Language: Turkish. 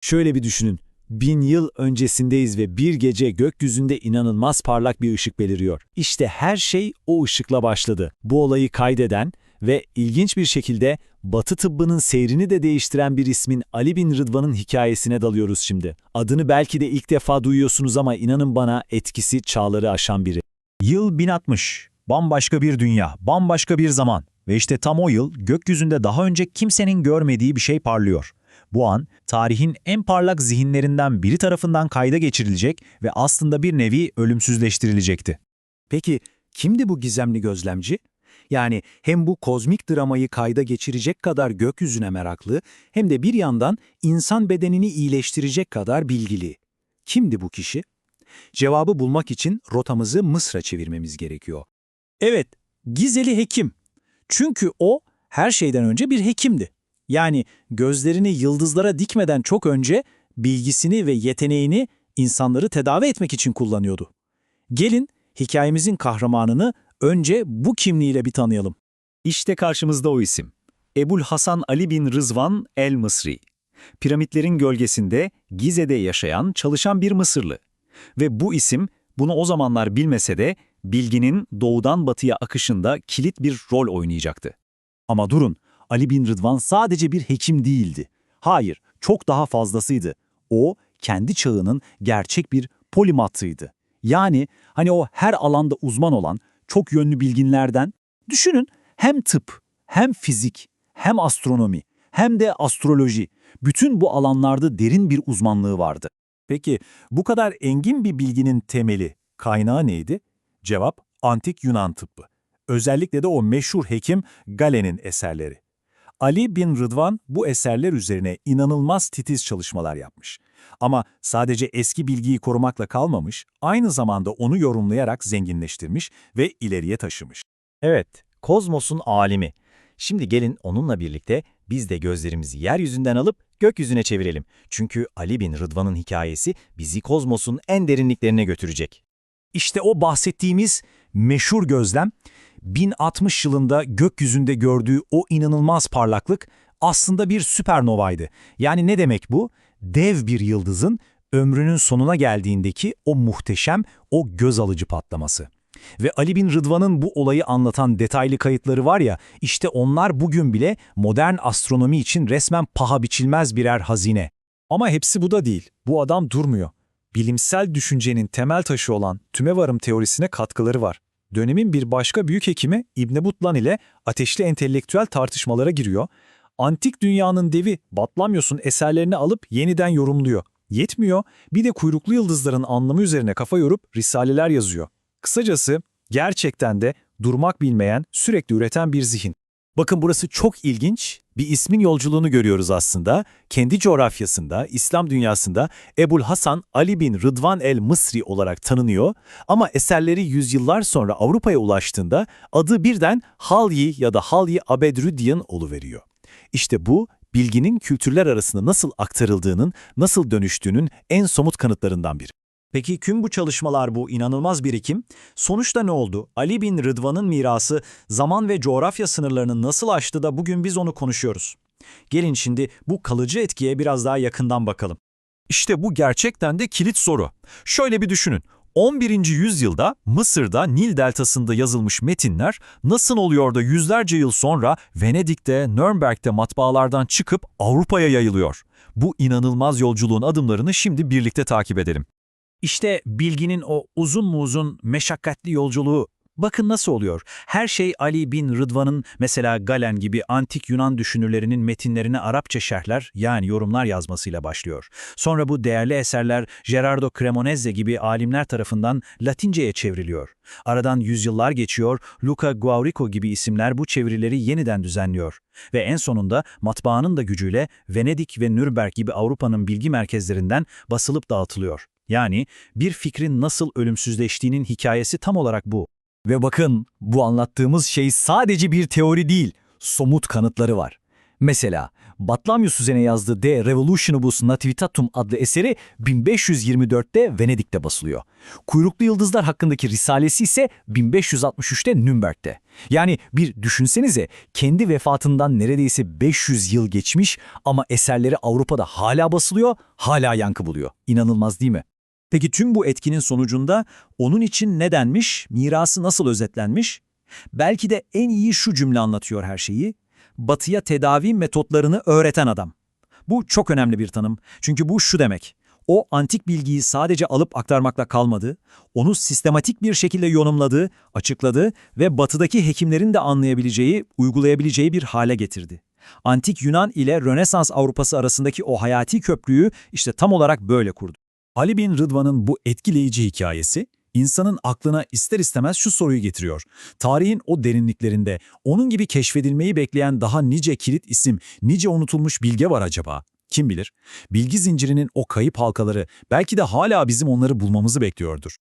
Şöyle bir düşünün. 1000 yıl öncesindeyiz ve bir gece gökyüzünde inanılmaz parlak bir ışık beliriyor. İşte her şey o ışıkla başladı. Bu olayı kaydeden ve ilginç bir şekilde Batı tıbbının seyrini de değiştiren bir ismin Ali bin Rıdvan'ın hikayesine dalıyoruz şimdi. Adını belki de ilk defa duyuyorsunuz ama inanın bana etkisi çağları aşan biri. Yıl 1060. Bambaşka bir dünya, bambaşka bir zaman. Ve işte tam o yıl gökyüzünde daha önce kimsenin görmediği bir şey parlıyor. Bu an, tarihin en parlak zihinlerinden biri tarafından kayda geçirilecek ve aslında bir nevi ölümsüzleştirilecekti. Peki kimdi bu gizemli gözlemci? Yani hem bu kozmik dramayı kayda geçirecek kadar gökyüzüne meraklı, hem de bir yandan insan bedenini iyileştirecek kadar bilgili. Kimdi bu kişi? Cevabı bulmak için rotamızı Mısır'a çevirmemiz gerekiyor. Evet, Gizeli hekim. Çünkü o her şeyden önce bir hekimdi. Yani gözlerini yıldızlara dikmeden çok önce bilgisini ve yeteneğini insanları tedavi etmek için kullanıyordu. Gelin hikayemizin kahramanını önce bu kimliğiyle bir tanıyalım. İşte karşımızda o isim. Ebul Hasan Ali bin Rızvan el-Mısri. Piramitlerin gölgesinde Gize'de yaşayan, çalışan bir Mısırlı. Ve bu isim, bunu o zamanlar bilmese de bilginin doğudan batıya akışında kilit bir rol oynayacaktı. Ama durun, Ali bin Rıdvan sadece bir hekim değildi. Hayır, çok daha fazlasıydı. O, kendi çağının gerçek bir polimattıydı. Yani hani o her alanda uzman olan, çok yönlü bilginlerden, düşünün hem tıp, hem fizik, hem astronomi, hem de astroloji, bütün bu alanlarda derin bir uzmanlığı vardı. Peki bu kadar engin bir bilginin temeli, kaynağı neydi? Cevap, antik Yunan tıbbı. Özellikle de o meşhur hekim Galen'in eserleri. Ali bin Rıdvan bu eserler üzerine inanılmaz titiz çalışmalar yapmış. Ama sadece eski bilgiyi korumakla kalmamış, aynı zamanda onu yorumlayarak zenginleştirmiş ve ileriye taşımış. Evet, kozmosun alimi. Şimdi gelin onunla birlikte biz de gözlerimizi yeryüzünden alıp gökyüzüne çevirelim. Çünkü Ali bin Rıdvan'ın hikayesi bizi kozmosun en derinliklerine götürecek. İşte o bahsettiğimiz meşhur gözlem, 1060 yılında gökyüzünde gördüğü o inanılmaz parlaklık aslında bir süpernovaydı. Yani ne demek bu? Dev bir yıldızın ömrünün sonuna geldiğindeki o muhteşem, o göz alıcı patlaması. Ve Ali bin Rıdvan'ın bu olayı anlatan detaylı kayıtları var ya, işte onlar bugün bile modern astronomi için resmen paha biçilmez birer hazine. Ama hepsi bu da değil. Bu adam durmuyor. Bilimsel düşüncenin temel taşı olan tümevarım teorisine katkıları var. Dönemin bir başka büyük hekimi İbn Butlan ile ateşli entelektüel tartışmalara giriyor. Antik dünyanın devi Batlamyos'un eserlerini alıp yeniden yorumluyor. Yetmiyor, bir de kuyruklu yıldızların anlamı üzerine kafa yorup risaleler yazıyor. Kısacası gerçekten de durmak bilmeyen, sürekli üreten bir zihin. Bakın burası çok ilginç. Bir ismin yolculuğunu görüyoruz aslında. Kendi coğrafyasında, İslam dünyasında Ebul Hasan Ali bin Rıdvan el-Mısri olarak tanınıyor. Ama eserleri yüzyıllar sonra Avrupa'ya ulaştığında adı birden Halyi ya da Halyi Abedrüdyen oluveriyor. İşte bu, bilginin kültürler arasında nasıl aktarıldığının, nasıl dönüştüğünün en somut kanıtlarından biri. Peki tüm bu çalışmalar, bu inanılmaz birikim, sonuçta ne oldu? Ali bin Rıdvan'ın mirası zaman ve coğrafya sınırlarını nasıl aştı da bugün biz onu konuşuyoruz? Gelin şimdi bu kalıcı etkiye biraz daha yakından bakalım. İşte bu gerçekten de kilit soru. Şöyle bir düşünün. 11. yüzyılda Mısır'da Nil deltasında yazılmış metinler nasıl oluyor da yüzlerce yıl sonra Venedik'te, Nürnberg'de matbaalardan çıkıp Avrupa'ya yayılıyor? Bu inanılmaz yolculuğun adımlarını şimdi birlikte takip edelim. İşte bilginin o uzun meşakkatli yolculuğu. Bakın nasıl oluyor. Her şey Ali bin Rıdvan'ın, mesela Galen gibi antik Yunan düşünürlerinin metinlerine Arapça şerhler, yani yorumlar yazmasıyla başlıyor. Sonra bu değerli eserler Gerardo Cremonese gibi alimler tarafından Latince'ye çevriliyor. Aradan yüzyıllar geçiyor, Luca Guaurico gibi isimler bu çevirileri yeniden düzenliyor. Ve en sonunda matbaanın da gücüyle Venedik ve Nürnberg gibi Avrupa'nın bilgi merkezlerinden basılıp dağıtılıyor. Yani bir fikrin nasıl ölümsüzleştiğinin hikayesi tam olarak bu. Ve bakın, bu anlattığımız şey sadece bir teori değil, somut kanıtları var. Mesela Batlamyus üzerine yazdığı De Revolutionibus Nativitatum adlı eseri 1524'te Venedik'te basılıyor. Kuyruklu Yıldızlar hakkındaki risalesi ise 1563'te Nürnberg'te. Yani bir düşünsenize, kendi vefatından neredeyse 500 yıl geçmiş ama eserleri Avrupa'da hala basılıyor, hala yankı buluyor. İnanılmaz değil mi? Peki tüm bu etkinin sonucunda onun için ne denmiş, mirası nasıl özetlenmiş? Belki de en iyi şu cümle anlatıyor her şeyi: Batı'ya tedavi metotlarını öğreten adam. Bu çok önemli bir tanım. Çünkü bu şu demek: o antik bilgiyi sadece alıp aktarmakla kalmadı, onu sistematik bir şekilde yorumladı, açıkladı ve Batı'daki hekimlerin de anlayabileceği, uygulayabileceği bir hale getirdi. Antik Yunan ile Rönesans Avrupası arasındaki o hayati köprüyü işte tam olarak böyle kurdu. Ali bin Rıdvan'ın bu etkileyici hikayesi, insanın aklına ister istemez şu soruyu getiriyor. Tarihin o derinliklerinde onun gibi keşfedilmeyi bekleyen daha nice kilit isim, nice unutulmuş bilge var acaba? Kim bilir? Bilgi zincirinin o kayıp halkaları belki de hala bizim onları bulmamızı bekliyordur.